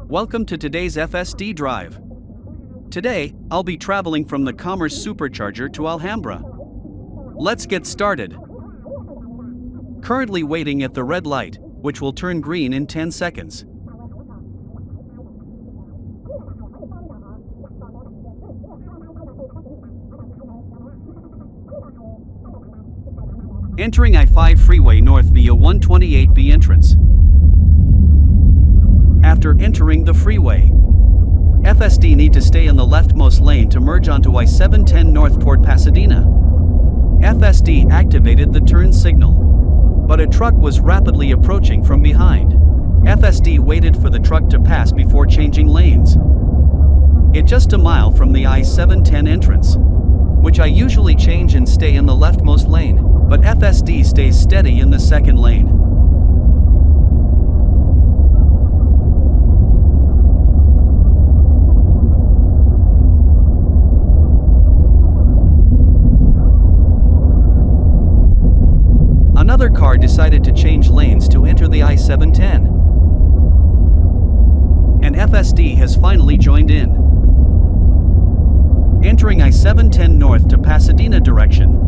Welcome to today's FSD drive. Today, I'll be traveling from the Commerce Supercharger to Alhambra. Let's get started. Currently waiting at the red light, which will turn green in 10 seconds. Entering I-5 Freeway North via 128B entrance. After entering the freeway, FSD need to stay in the leftmost lane to merge onto I-710 North toward Pasadena. FSD activated the turn signal, but a truck was rapidly approaching from behind. FSD waited for the truck to pass before changing lanes. It's just a mile from the I-710 entrance, which I usually change and stay in the leftmost lane, but FSD stays steady in the second lane. Another car decided to change lanes to enter the I-710. And FSD has finally joined in. Entering I-710 North to Pasadena direction.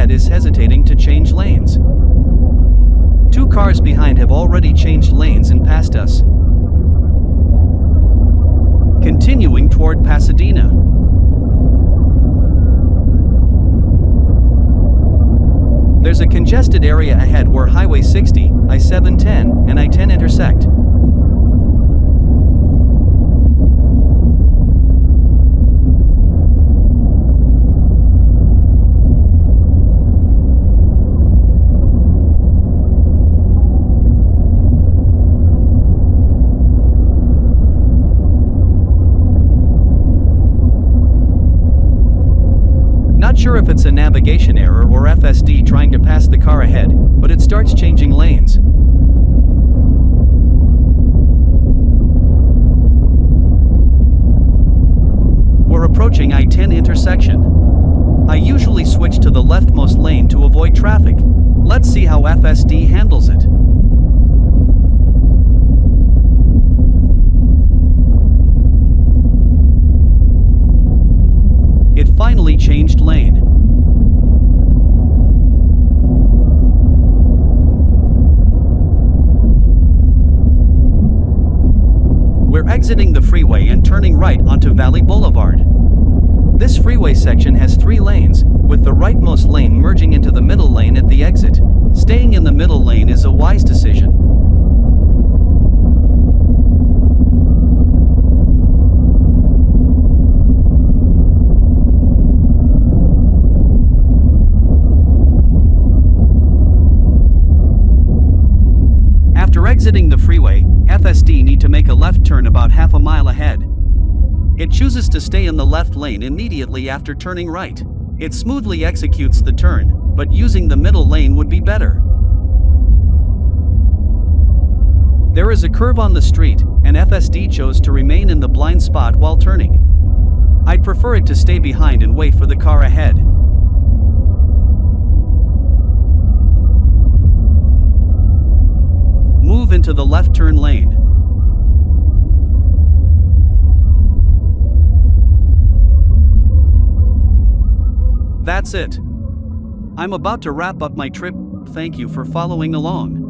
Is hesitating to change lanes. Two cars behind have already changed lanes and passed us. Continuing toward Pasadena. There's a congested area ahead where Highway 60, I-710, and I-10 intersect. Not sure if it's a navigation error or FSD trying to pass the car ahead, but it starts changing lanes. We're approaching I-10 intersection. I usually switch to the leftmost lane to avoid traffic. Let's see how FSD handles it. It finally changed lane. We're exiting the freeway and turning right onto Valley Boulevard. This freeway section has 3 lanes, with the rightmost lane merging into the middle lane at the exit. Staying in the middle lane is a wise decision. Exiting the freeway, FSD need to make a left turn about half a mile ahead. It chooses to stay in the left lane immediately after turning right. It smoothly executes the turn, but using the middle lane would be better. There is a curve on the street, and FSD chose to remain in the blind spot while turning. I'd prefer it to stay behind and wait for the car ahead. Move into the left turn lane. That's it. I'm about to wrap up my trip. Thank you for following along.